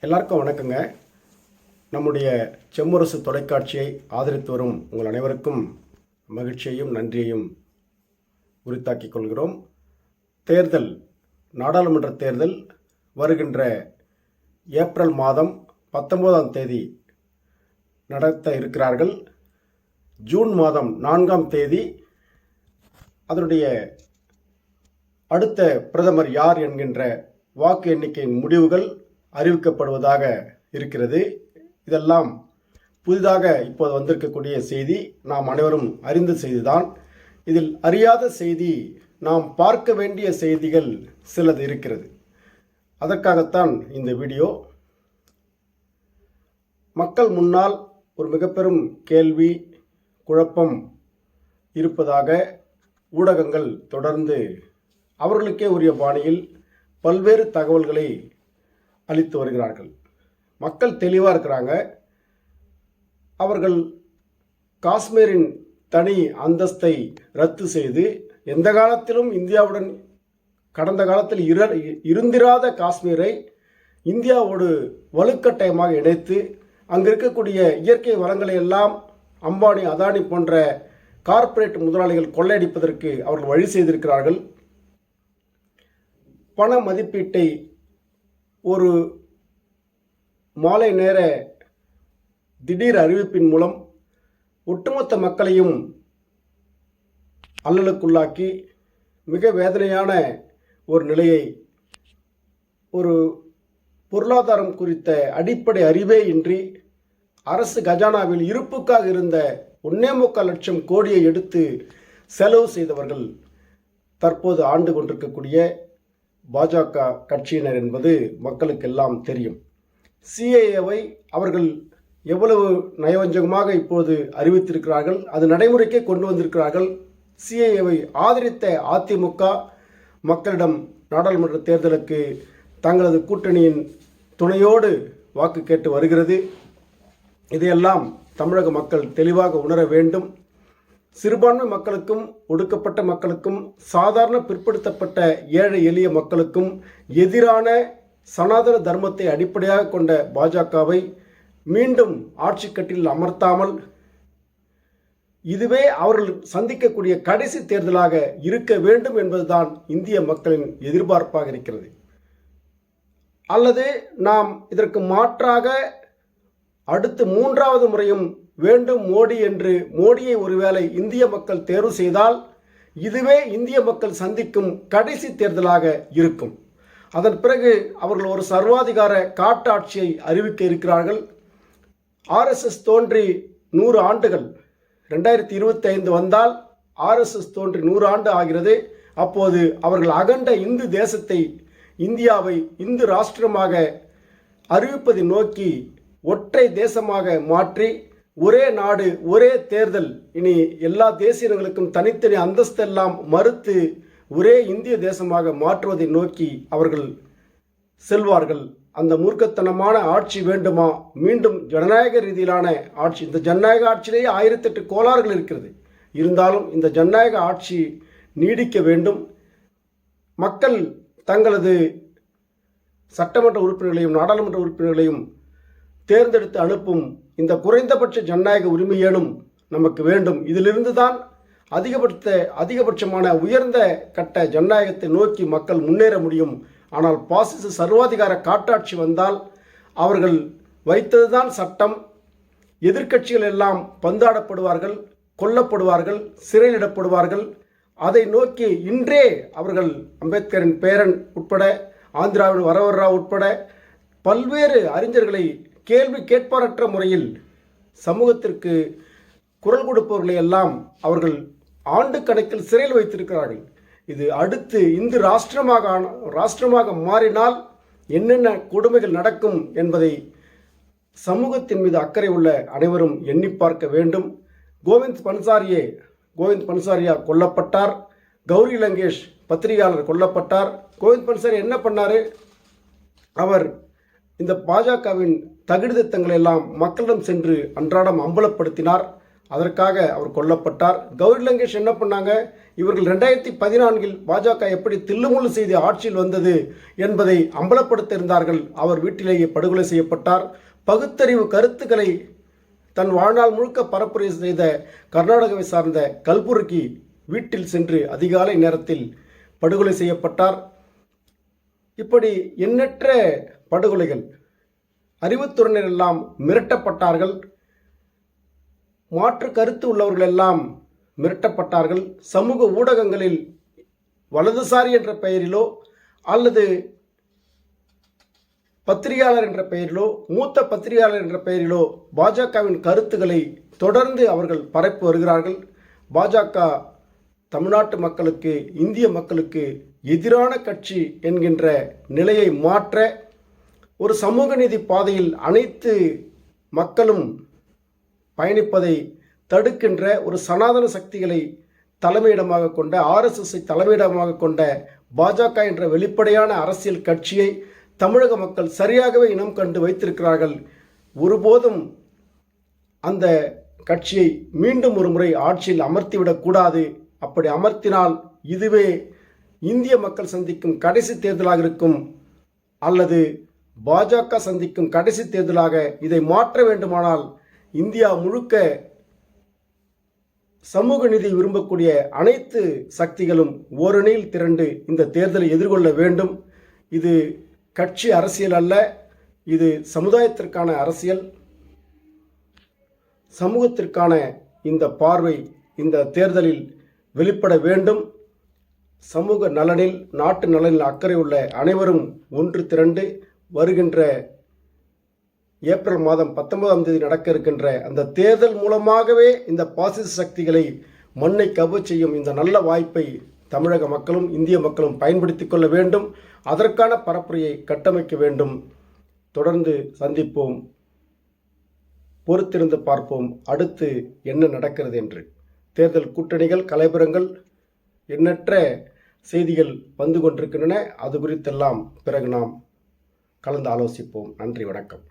எல்லாருக்கும் வணக்கங்க. நம்முடைய செம்முரசு தொலைக்காட்சியை ஆதரித்து வரும் உங்கள் அனைவருக்கும் மகிழ்ச்சியையும் நன்றியையும் உரித்தாக்கிக் கொள்கிறோம். நாடாளுமன்ற தேர்தல் வருகின்ற ஏப்ரல் மாதம் 19ஆம் தேதி நடத்த இருக்கிறார்கள். ஜூன் மாதம் 4ஆம் தேதி அதனுடைய அடுத்த பிரதமர் யார் என்கின்ற வாக்கு எண்ணிக்கையின் முடிவுகள் அறிவிக்கப்படுவதாக இருக்கிறது. இதெல்லாம் புதிதாக இப்போது வந்திருக்கக்கூடிய செய்தி, நாம் அனைவரும் அறிந்த செய்திதான். இதில் அறியாத செய்தி, நாம் பார்க்க வேண்டிய செய்திகள் சிலது இருக்கிறது. அதற்காகத்தான் இந்த வீடியோ. மக்கள் முன்னால் ஒரு மிகப்பெரும் கேள்வி, குழப்பம் இருப்பதாக ஊடகங்கள் தொடர்ந்து அவர்களுக்கே உரிய பாணியில் பல்வேறு தகவல்களை அளித்து வருகிறார்கள். மக்கள் தெளிவாக இருக்கிறாங்க. அவர்கள் காஷ்மீரின் தனி அந்தஸ்தை ரத்து செய்து, எந்த காலத்திலும் இந்தியாவுடன் கடந்த காலத்தில் இருந்திராத காஷ்மீரை இந்தியாவோடு வலுக்கட்டாயமாக இணைத்து அங்கு இருக்கக்கூடிய இயற்கை வளங்களை எல்லாம் அம்பானி, அதானி போன்ற கார்ப்பரேட் முதலாளிகள் கொள்ளையடிப்பதற்கு அவர்கள் வழி செய்திருக்கிறார்கள். பண மதிப்பீட்டை ஒரு மாலை நேர திடீர் அறிவிப்பின் மூலம் ஒட்டுமொத்த மக்களையும் அல்லலுக்குள்ளாக்கி மிக வேதனையான ஒரு நிலையை, ஒரு பொருளாதாரம் குறித்த அடிப்படை அறிவே இன்றி அரசு கஜானாவில் இருப்புக்காக இருந்த 1.25 லட்சம் கோடியை எடுத்து செலவு செய்தவர்கள் தற்போது ஆண்டு கொண்டிருக்கக்கூடிய பாஜக கட்சியினர் என்பது மக்களுக்கெல்லாம் தெரியும். சிஏஏவை அவர்கள் எவ்வளவு நயவஞ்சகமாக இப்போது அறிவித்திருக்கிறார்கள், அது நடைமுறைக்கே கொண்டு வந்திருக்கிறார்கள். சிஏஏவை ஆதரித்த அதிமுக மக்களிடம் நாடாளுமன்ற தேர்தலுக்கு தங்களது கூட்டணியின் துணையோடு வாக்கு கேட்டு வருகிறது. இதையெல்லாம் தமிழக மக்கள் தெளிவாக உணர வேண்டும். சிறுபான்மை மக்களுக்கும், ஒடுக்கப்பட்ட மக்களுக்கும், சாதாரண பிற்படுத்தப்பட்ட ஏழை எளிய மக்களுக்கும் எதிரான சனாதன தர்மத்தை அடிப்படையாக கொண்ட பாஜகவை மீண்டும் ஆட்சி கட்டில் அமர்த்தாமல், இதுவே அவர்கள் சந்திக்கக்கூடிய கடைசி தேர்தலாக இருக்க வேண்டும் என்பதுதான் இந்திய மக்களின் எதிர்பார்ப்பாக இருக்கிறது. அல்லது நாம் இதற்கு மாற்றாக அடுத்து 3வது முறையும் வேண்டும் மோடி என்று மோடியை ஒருவேளை இந்திய மக்கள் தேர்வு செய்தால் இதுவே இந்திய மக்கள் சந்திக்கும் கடைசி தேர்தலாக இருக்கும். அதன் பிறகு அவர்கள் ஒரு சர்வாதிகார காட்டாட்சியை அறிவிக்க இருக்கிறார்கள். RSS தோன்றி 100 ஆண்டுகள், 2025 வந்தால் RSS தோன்றி 100 ஆண்டு ஆகிறது. அப்போது அவர்கள் அகண்ட இந்து தேசத்தை, இந்தியாவை இந்து ராஷ்டிரமாக அறிவிப்பதை நோக்கி ஒற்றை தேசமாக மாற்றி, ஒரே நாடு ஒரே தேர்தல், இனி எல்லா தேசியங்களுக்கும் தனித்தனி அந்தஸ்தெல்லாம் மறுத்து ஒரே இந்திய தேசமாக மாற்றுவதை நோக்கி அவர்கள் செல்வார்கள். அந்த மூர்க்கத்தனமான ஆட்சி வேண்டுமா? மீண்டும் ஜனநாயக ரீதியிலான ஆட்சி. இந்த ஜனநாயக ஆட்சியிலேயே 1008 கோளாறுகள் இருக்கிறது. இருந்தாலும் இந்த ஜனநாயக ஆட்சி நீடிக்க வேண்டும். மக்கள் தங்களது சட்டமன்ற உறுப்பினர்களையும் நாடாளுமன்ற உறுப்பினர்களையும் தேர்ந்தெடுத்து அனுப்பும் இந்த குறைந்தபட்ச ஜனநாயக உரிமையேனும் நமக்கு வேண்டும். இதிலிருந்து தான் அதிகபட்சமான உயர்ந்த கட்ட ஜனநாயகத்தை நோக்கி மக்கள் முன்னேற முடியும். ஆனால் பாசிச சர்வாதிகார காட்டாட்சி வந்தால் அவர்கள் வைத்ததுதான் சட்டம். எதிர்க்கட்சிகள் எல்லாம் பந்தாடப்படுவார்கள், கொல்லப்படுவார்கள், சிறையிடப்படுவார்கள். அதை நோக்கி இன்றே அவர்கள் அம்பேத்கரின் பேரன் உட்பட, ஆந்திராவின் வரவர்ராவ் உட்பட பல்வேறு அறிஞர்களை கேள்வி கேட்பாரற்ற முறையில் சமூகத்திற்கு குரல் கொடுப்பவர்களை எல்லாம் அவர்கள் ஆண்டு கணக்கில் சிறையில் வைத்திருக்கிறார்கள். இது அடுத்து இந்து ராஷ்டிரமாக மாறினால் என்னென்ன கொடுமைகள் நடக்கும் என்பதை சமூகத்தின் மீது அக்கறை உள்ள அனைவரும் எண்ணி பார்க்க வேண்டும். கோவிந்த் பன்சாரியா கொல்லப்பட்டார். கௌரி லங்கேஷ் பத்திரிகையாளர் கொல்லப்பட்டார். கோவிந்த் பன்சாரியா என்ன பண்ணார்? அவர் இந்த பாஜகவின் தகுதித்தங்களை எல்லாம் மக்களிடம் சென்று அன்றாடம் அம்பலப்படுத்தினார். அதற்காக அவர் கொல்லப்பட்டார். கௌரி லங்கேஷ் என்ன பண்ணாங்க, இவர்கள் 2014 பாஜக எப்படி தில்லுமுள்ளு செய்து ஆட்சியில் வந்தது என்பதை அம்பலப்படுத்த இருந்தார்கள். அவர் வீட்டிலேயே படுகொலை செய்யப்பட்டார். பகுத்தறிவு கருத்துக்களை தன் வாழ்நாள் முழுக்க பரப்புரை செய்த கர்நாடகாவை சார்ந்த கல்புர்கி வீட்டில் சென்று அதிகாலை நேரத்தில் படுகொலை செய்யப்பட்டார். இப்படி எண்ணற்ற படுகொலைகள். அறிவுத்துறையினர் எல்லாம் மிரட்டப்பட்டார்கள். மாற்று கருத்து உள்ளவர்கள் எல்லாம் மிரட்டப்பட்டார்கள். சமூக ஊடகங்களில் வலதுசாரி என்ற பெயரிலோ அல்லது பத்திரிகையாளர் என்ற பெயரிலோ மூத்த பத்திரிகையாளர் என்ற பெயரிலோ பாஜகவின் கருத்துக்களை தொடர்ந்து அவர்கள் பரப்பி வருகிறார்கள். பாஜக தமிழ்நாட்டு மக்களுக்கு, இந்திய மக்களுக்கு எதிரான கட்சி என்கின்ற நிலையை மாற்ற, ஒரு சமூக நீதி பாதையில் அனைத்து மக்களும் பயணிப்பதை தடுக்கின்ற ஒரு சனாதன சக்திகளை தலைமையிடமாக கொண்ட, RSSஐ தலைமையிடமாக கொண்ட பாஜக என்ற வெளிப்படையான அரசியல் கட்சியை தமிழக மக்கள் சரியாகவே இனம் கண்டு வைத்திருக்கிறார்கள். ஒருபோதும் அந்த கட்சியை மீண்டும் ஒரு முறை ஆட்சியில் அமர்த்திவிடக்கூடாது. அப்படி அமர்த்தினால் இதுவே இந்திய மக்கள் சந்திக்கும் கடைசி தேர்தலாக இருக்கும், அல்லது பாஜக சந்திக்கும் கடைசி தேர்தலாக இதை மாற்ற வேண்டுமானால் இந்தியா முழுக்க சமூக நீதி விரும்பக்கூடிய அனைத்து சக்திகளும் ஓரணியில் திரண்டு இந்த தேர்தலை எதிர்கொள்ள வேண்டும். இது கட்சி அரசியல் அல்ல, இது சமுதாயத்திற்கான அரசியல். சமூகத்திற்கான இந்த பார்வை இந்த தேர்தலில் வெளிப்பட வேண்டும். சமூக நலனில், நாட்டு நலனில் அக்கறை உள்ள அனைவரும் ஒன்று திரண்டு வருகின்ற ஏப்ரல் மாதம் 19ஆம் தேதி நடக்க இருக்கின்ற அந்த தேர்தல் மூலமாகவே இந்த பாசிச சக்திகளை மண்ணை கவ்வச் செய்யும் இந்த நல்ல வாய்ப்பை தமிழக மக்களும் இந்திய மக்களும் பயன்படுத்திக் கொள்ள வேண்டும். அதற்கான பரப்புரையை கட்டமைக்க வேண்டும். தொடர்ந்து சந்திப்போம், பொறுத்திருந்து பார்ப்போம் அடுத்து என்ன நடக்கிறது என்று. தேர்தல் கூட்டணிகள், கலைபுரங்கள், எண்ணற்ற செய்திகள் வந்து கொண்டிருக்கின்றன. அது குறித்தெல்லாம் பிறகு நாம் கலந்து ஆலோசிப்போம். நன்றி, வணக்கம்.